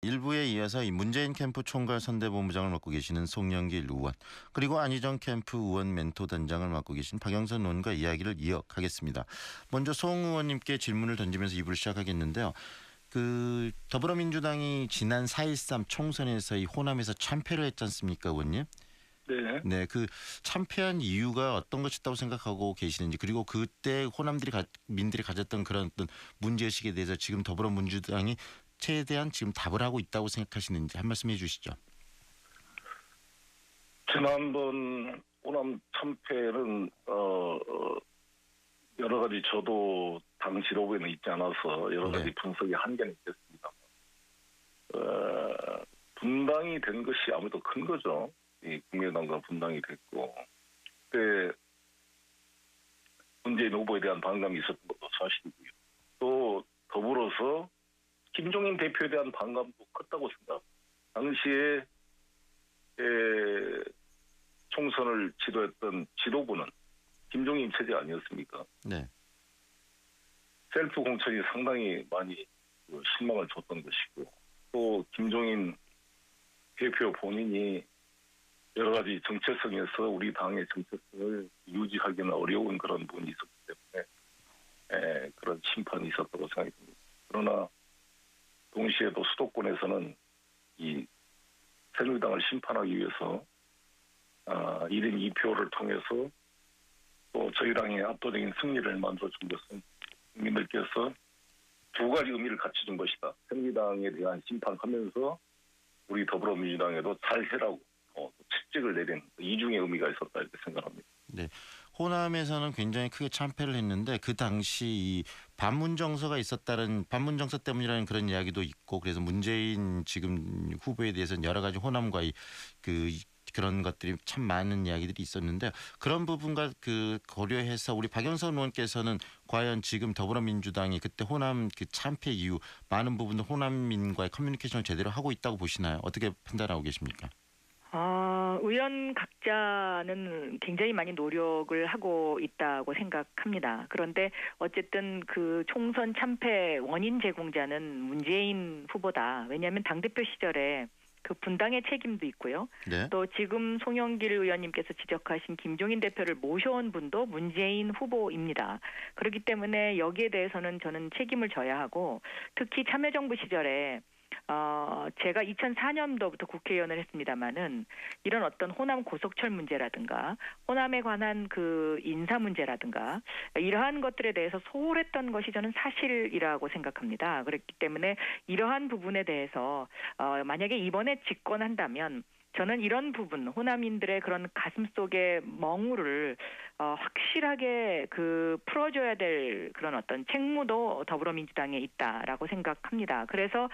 일부에 이어서 이 문재인 캠프 총괄 선대본부장을 맡고 계시는 송영길 의원, 그리고 안희정 캠프 의원 멘토 단장을 맡고 계신 박영선 의원과 이야기를 이어가겠습니다. 먼저 송 의원님께 질문을 던지면서 2부를 시작하겠는데요. 더불어민주당이 지난 4.13 총선에서 이 호남에서 참패를 했지 않습니까, 의원님? 네. 네, 참패한 이유가 어떤 것이었다고 생각하고 계시는지, 그리고 그때 민들이 가졌던 그런 어떤 문제의식에 대해서 지금 더불어민주당이 최대한 지금 답을 하고 있다고 생각하시는지 한 말씀 해주시죠. 지난번 호남 참패는 여러 가지 저도 당 지도부에는 있지 않아서 여러 가지 분석이 한계는 있겠습니다. 분당이 된 것이 아무래도 큰 거죠. 이 국민의당과 분당이 됐고, 그때 문재인 후보에 대한 반감이 있었던 것도 사실이고요. 또 더불어서 김종인 대표에 대한 반감도 컸다고 생각합니다. 당시에 총선을 지도했던 지도부는 김종인 체제 아니었습니까? 네. 셀프 공천이 상당히 많이 실망을 줬던 것이고, 또 김종인 대표 본인이 여러 가지 정체성에서 우리 당의 정체성을 유지하기는 어려운 그런 부분이 있었기 때문에 그런 심판이 있었다고 생각이 듭니다. 그러나 동시에도 수도권에서는 이 새누리당을 심판하기 위해서 1인 2표를 통해서 또 저희 당의 압도적인 승리를 만들어준 것은 국민들께서 두 가지 의미를 같이 준 것이다. 새누리당에 대한 심판하면서 우리 더불어민주당에도 잘 해라고 책찍을 내린 이중의 의미가 있었다 이렇게 생각합니다. 네, 호남에서는 굉장히 크게 참패를 했는데 그 당시 이 반문정서 때문이라는 그런 이야기도 있고, 그래서 문재인 지금 후보에 대해서는 여러 가지 호남과의 그런 것들이 참 많은 이야기들이 있었는데, 그런 부분과 고려해서 우리 박영선 의원께서는 과연 지금 더불어민주당이 그때 호남 참패 이후 많은 부분들 호남민과의 커뮤니케이션을 제대로 하고 있다고 보시나요? 어떻게 판단하고 계십니까? 의원 각자는 굉장히 많이 노력을 하고 있다고 생각합니다. 그런데 어쨌든 총선 참패 원인 제공자는 문재인 후보다. 왜냐하면 당대표 시절에 분당의 책임도 있고요. 네. 또 지금 송영길 의원님께서 지적하신 김종인 대표를 모셔온 분도 문재인 후보입니다. 그렇기 때문에 여기에 대해서는 저는 책임을 져야 하고, 특히 참여정부 시절에 제가 2004년도부터 국회의원을 했습니다마는 이런 어떤 호남 고속철 문제라든가 호남에 관한 인사 문제라든가 이러한 것들에 대해서 소홀했던 것이 저는 사실이라고 생각합니다. 그렇기 때문에 이러한 부분에 대해서 만약에 이번에 집권한다면 저는 이런 부분, 호남인들의 그런 가슴 속의 멍울을 확실하게 풀어줘야 될 그런 어떤 책무도 더불어민주당에 있다라고 생각합니다. 그래서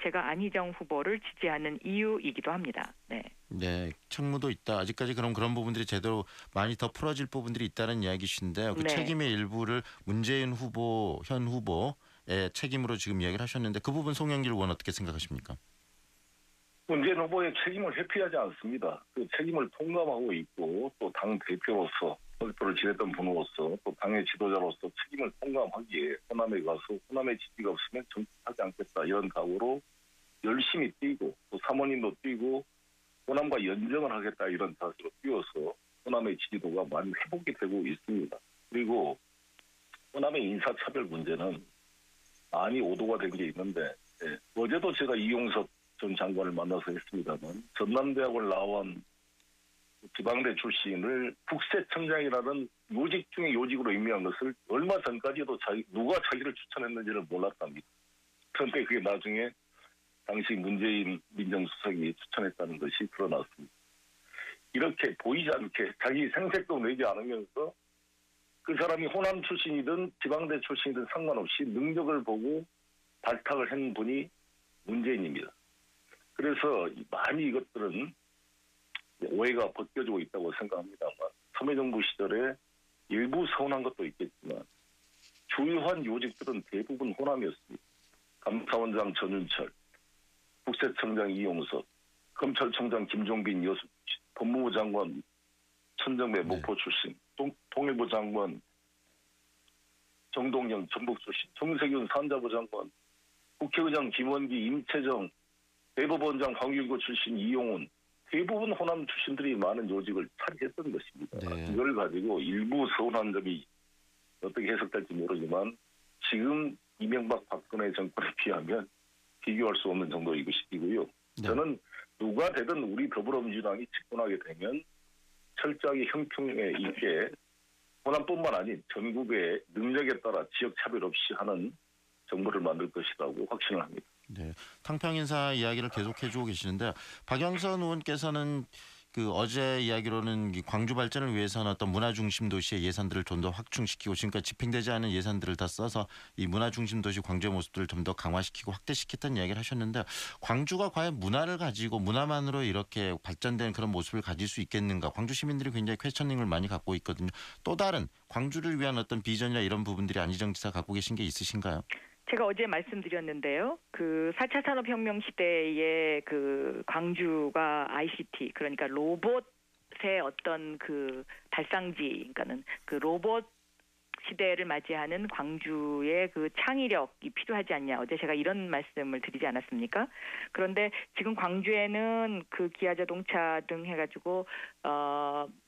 제가 안희정 후보를 지지하는 이유이기도 합니다. 네. 네, 책무도 있다. 아직까지 그런 부분들이 제대로 많이 더 풀어질 부분들이 있다는 이야기신데요. 책임의 일부를 문재인 후보, 현 후보의 책임으로 지금 이야기를 하셨는데, 그 부분 송영길 의원 어떻게 생각하십니까? 문재인 후보의 책임을 회피하지 않습니다. 그 책임을 통감하고 있고, 또 당 대표로서 선거를 지냈던 분으로서 또 당의 지도자로서 책임을 통감하기에 호남에 가서 호남의 지지가 없으면 정치하지 않겠다 이런 각오로 열심히 뛰고, 또 사모님도 뛰고 호남과 연정을 하겠다 이런 자세로 뛰어서 호남의 지지도가 많이 회복이 되고 있습니다. 그리고 호남의 인사차별 문제는 많이 오도가 된 게 있는데, 어제도 제가 이용섭 전 장관을 만나서 했습니다만, 전남대학을 나온 지방대 출신을 국세청장이라는 요직 중에 요직으로 임명한 것을 얼마 전까지도 누가 자기를 추천했는지를 몰랐답니다. 그런데 그게 나중에 당시 문재인 민정수석이 추천했다는 것이 드러났습니다. 이렇게 보이지 않게 자기 생색도 내지 않으면서 그 사람이 호남 출신이든 지방대 출신이든 상관없이 능력을 보고 발탁을 한 분이 문재인입니다. 그래서 많이 이것들은 오해가 벗겨지고 있다고 생각합니다만, 참여정부 시절에 일부 서운한 것도 있겠지만 주요한 요직들은 대부분 호남이었습니다. 감사원장 전윤철, 국세청장 이용섭, 검찰청장 김종빈 여수 출신, 법무부 장관 천정배 목포 출신, 통일부 장관 정동영 전북 출신, 정세균 산자부 장관, 국회의장 김원기 임채정 대법원장 황윤구 출신 이용훈 대부분 호남 출신들이 많은 요직을 차지했던 것입니다. 네. 이걸 가지고 일부 서운한 점이 어떻게 해석될지 모르지만 지금 이명박 박근혜 정권에 비하면 비교할 수 없는 정도이고요. 네. 저는 누가 되든 우리 더불어민주당이 집권하게 되면 철저하게 형평에 있게 호남뿐만 아닌 전국의 능력에 따라 지역 차별 없이 하는 정부를 만들 것이라고 확신을 합니다. 네, 탕평인사 이야기를 계속해주고 계시는데 박영선 의원께서는 그 어제 이야기로는 이 광주 발전을 위해서는 어떤 문화 중심 도시의 예산들을 좀 더 확충시키고 지금까지 집행되지 않은 예산들을 다 써서 이 문화 중심 도시 광주의 모습들을 좀 더 강화시키고 확대시켰다는 이야기를 하셨는데 광주가 과연 문화를 가지고 문화만으로 이렇게 발전된 그런 모습을 가질 수 있겠는가? 광주 시민들이 굉장히 퀘스처닝을 많이 갖고 있거든요. 또 다른 광주를 위한 어떤 비전이나 이런 부분들이 안희정 지사 갖고 계신 게 있으신가요? 제가 어제 말씀드렸는데요. 그 4차 산업혁명 시대에 그 광주가 ICT 그러니까 로봇의 어떤 그 발상지, 그러니까는 그 로봇 시대를 맞이하는 광주의 그 창의력이 필요하지 않냐. 어제 제가 이런 말씀을 드리지 않았습니까? 그런데 지금 광주에는 그 기아자동차 등 해가지고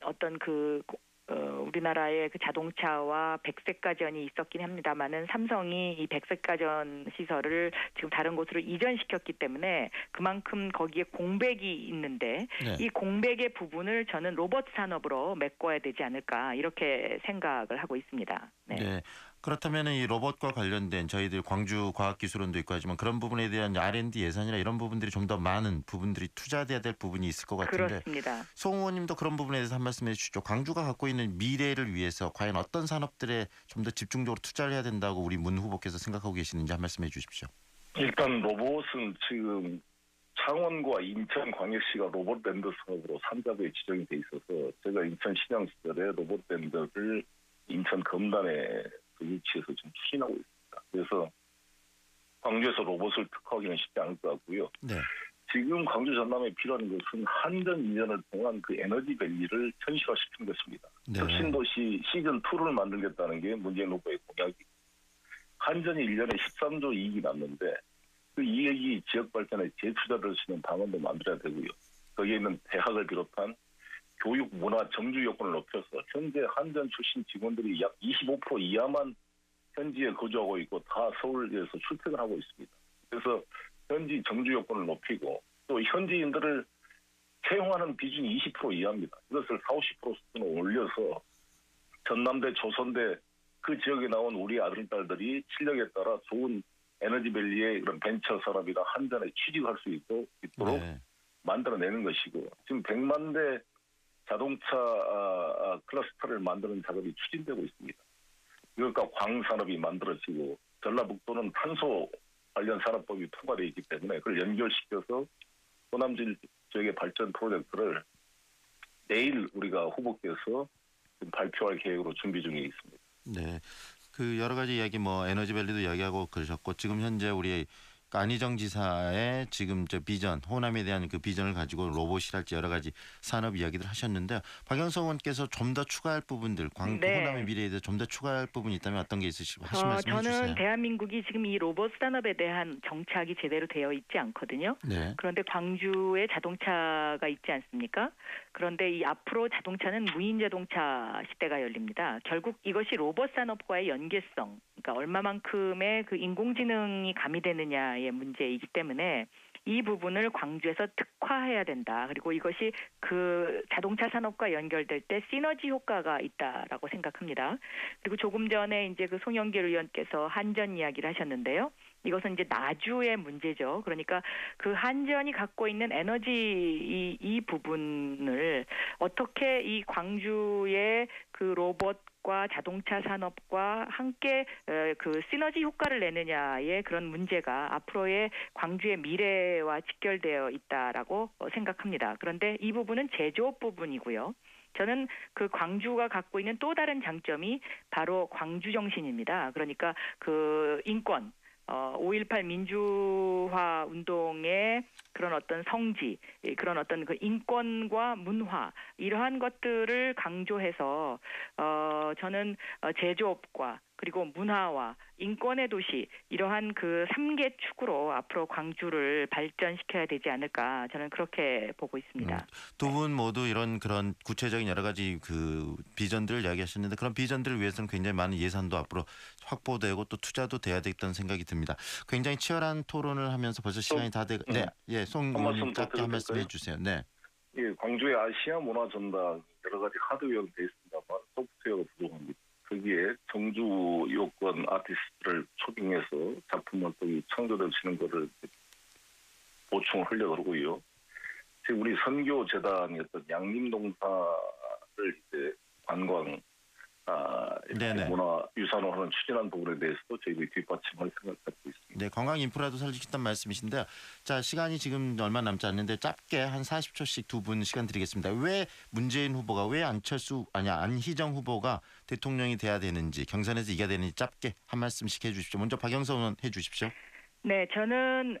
어떤 그 우리나라의 그 자동차와 백색가전이 있었긴 합니다만은 삼성이 이 백색가전 시설을 지금 다른 곳으로 이전시켰기 때문에 그만큼 거기에 공백이 있는데 네. 이 공백의 부분을 저는 로봇 산업으로 메꿔야 되지 않을까 이렇게 생각을 하고 있습니다. 네. 네. 그렇다면 이 로봇과 관련된 저희들 광주과학기술원도 있고 하지만 그런 부분에 대한 R&D 예산이나 이런 부분들이 좀 더 많은 부분들이 투자돼야 될 부분이 있을 것 같은데 그렇습니다. 송 의원님도 그런 부분에 대해서 한 말씀 해주시죠. 광주가 갖고 있는 미래를 위해서 과연 어떤 산업들에 좀 더 집중적으로 투자를 해야 된다고 우리 문 후보께서 생각하고 계시는지 한 말씀 해주십시오. 일단 로봇은 지금 창원과 인천광역시가 로봇랜드 사업으로 3자부에 지정이 돼 있어서 제가 인천시장 시절에 로봇랜드를 인천 검단에 위치해서 지금 추진하고 있습니다. 그래서 광주에서 로봇을 특화하기는 쉽지 않을 것 같고요. 네. 지금 광주 전남에 필요한 것은 한전 2년을 통한 그 에너지밸리를 현실화시키는 것입니다. 네. 혁신도시 시즌2를 만들겠다는 게 문재인 후보의 공약이고 한전이 1년에 13조 이익이 났는데 그 이익이 지역 발전에 재투자될 수 있는 방안도 만들어야 되고요. 거기에 있는 대학을 비롯한 교육, 문화, 정주 요건을 높여서 현재 한전 출신 직원들이 약 25% 이하만 현지에 거주하고 있고 다 서울에서 출퇴근하고 있습니다. 그래서 현지 정주 요건을 높이고 또 현지인들을 채용하는 비중이 20% 이하입니다. 이것을 40, 50% 수준으로 올려서 전남대, 조선대 그 지역에 나온 우리 아들, 딸들이 실력에 따라 좋은 에너지밸리의 그런 벤처 산업이나 한전에 취직할 수 있도록 네. 만들어내는 것이고 지금 100만 대 자동차 클러스터를 만드는 작업이 추진되고 있습니다. 그러니까 광산업이 만들어지고 전라북도는 탄소 관련 산업법이 통과되어 있기 때문에 그걸 연결시켜서 호남 지역의 발전 프로젝트를 내일 우리가 후보께서 발표할 계획으로 준비 중에 있습니다. 네. 그 여러 가지 이야기 뭐 에너지밸리도 이야기하고 그러셨고 지금 현재 우리 안희정 지사의 지금 저 비전 호남에 대한 그 비전을 가지고 로봇이랄지 여러 가지 산업 이야기들 하셨는데 박영선 의원께서 좀 더 추가할 부분들 네. 호남의 미래에 대해서 좀 더 추가할 부분이 있다면 어떤 게 있으시고 하신 말씀 해주세요. 저는 대한민국이 지금 이 로봇 산업에 대한 정착이 제대로 되어 있지 않거든요. 네. 그런데 광주에 자동차가 있지 않습니까? 그런데 이 앞으로 자동차는 무인 자동차 시대가 열립니다. 결국 이것이 로봇 산업과의 연계성, 그러니까 얼마만큼의 그 인공지능이 가미되느냐의 문제이기 때문에 이 부분을 광주에서 특화해야 된다. 그리고 이것이 그 자동차 산업과 연결될 때 시너지 효과가 있다라고 생각합니다. 그리고 조금 전에 이제 그 송영길 의원께서 한전 이야기를 하셨는데요. 이것은 이제 나주의 문제죠. 그러니까 그 한전이 갖고 있는 에너지 이 부분을 어떻게 이 광주의 그 로봇과 자동차 산업과 함께 그 시너지 효과를 내느냐의 그런 문제가 앞으로의 광주의 미래와 직결되어 있다라고 생각합니다. 그런데 이 부분은 제조업 부분이고요. 저는 그 광주가 갖고 있는 또 다른 장점이 바로 광주 정신입니다. 그러니까 그 인권 5.18 민주화 운동의 그런 어떤 성지, 그런 어떤 그 인권과 문화 이러한 것들을 강조해서 저는 제조업과 그리고 문화와 인권의 도시 이러한 그 3개 축으로 앞으로 광주를 발전시켜야 되지 않을까 저는 그렇게 보고 있습니다. 두 분 모두 이런 그런 구체적인 여러 가지 그 비전들을 이야기하셨는데 그런 비전들을 위해서는 굉장히 많은 예산도 앞으로 확보되고 또 투자도 돼야 되겠다는 생각이 듭니다. 굉장히 치열한 토론을 하면서 벌써 시간이 다 되고 송 한 말씀 의원님 더 짧게 한 말씀 드릴까요? 해주세요. 네. 예, 광주의 아시아 문화 전당 여러 가지 하드웨어는 돼 있습니다만 소프트웨어가 부족합니다. 거기에 정주 요건 아티스트를 초빙해서 작품 활동이 창조되시는 것을 보충을 하려고 그러고요. 지금 우리 선교재단이 어떤 양림동사를 이제 관광 네네. 문화유산으로 하는 추진한 부분에 대해서도 저희들이 뒷받침할 생각을 갖고 있습니다. 네, 관광 인프라도 살리겠다는 말씀이신데요. 자, 시간이 지금 얼마 남지 않는데 짧게 한 40초씩 두 분 시간 드리겠습니다. 왜 문재인 후보가 왜 안희정 후보가 대통령이 돼야 되는지 경선에서 이겨야 되는지 짧게 한 말씀씩 해주십시오. 먼저 박영선 의원 해주십시오. 네, 저는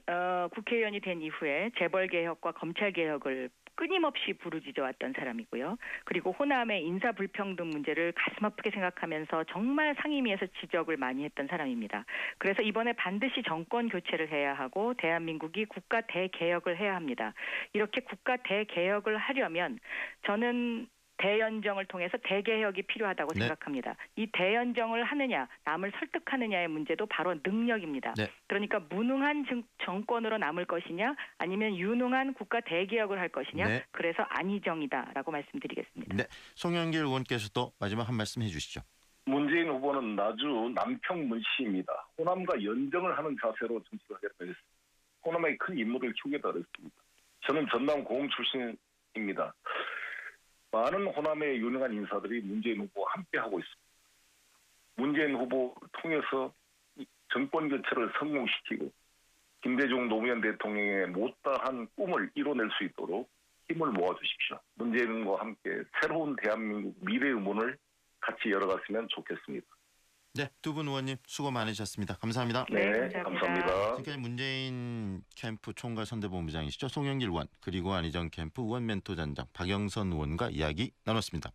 국회의원이 된 이후에 재벌개혁과 검찰개혁을 끊임없이 부르짖어왔던 사람이고요. 그리고 호남의 인사불평등 문제를 가슴 아프게 생각하면서 정말 상임위에서 지적을 많이 했던 사람입니다. 그래서 이번에 반드시 정권 교체를 해야 하고 대한민국이 국가 대개혁을 해야 합니다. 이렇게 국가 대개혁을 하려면 저는 대연정을 통해서 대개혁이 필요하다고 네. 생각합니다. 이 대연정을 하느냐, 남을 설득하느냐의 문제도 바로 능력입니다. 네. 그러니까 무능한 정권으로 남을 것이냐, 아니면 유능한 국가 대개혁을 할 것이냐, 네. 그래서 안희정이다라고 말씀드리겠습니다. 네, 송영길 의원께서도 마지막 한 말씀 해주시죠. 문재인 후보는 나주 남평문시입니다. 호남과 연정을 하는 자세로 정치를 하겠다 했습니다. 호남에 큰 인물을 키우겠다 그랬습니다. 저는 전남 고흥 출신입니다. 많은 호남의 유능한 인사들이 문재인 후보와 함께하고 있습니다. 문재인 후보 통해서 정권 교체를 성공시키고 김대중 노무현 대통령의 못다한 꿈을 이뤄낼 수 있도록 힘을 모아주십시오. 문재인과 함께 새로운 대한민국 미래의 문을 같이 열어갔으면 좋겠습니다. 네, 두 분 의원님 수고 많으셨습니다. 감사합니다. 네, 감사합니다. 지금까지 문재인 캠프 총괄 선대본부장이시죠. 송영길 의원 그리고 안희정 캠프 의원 멘토 단장 박영선 의원과 이야기 나눴습니다.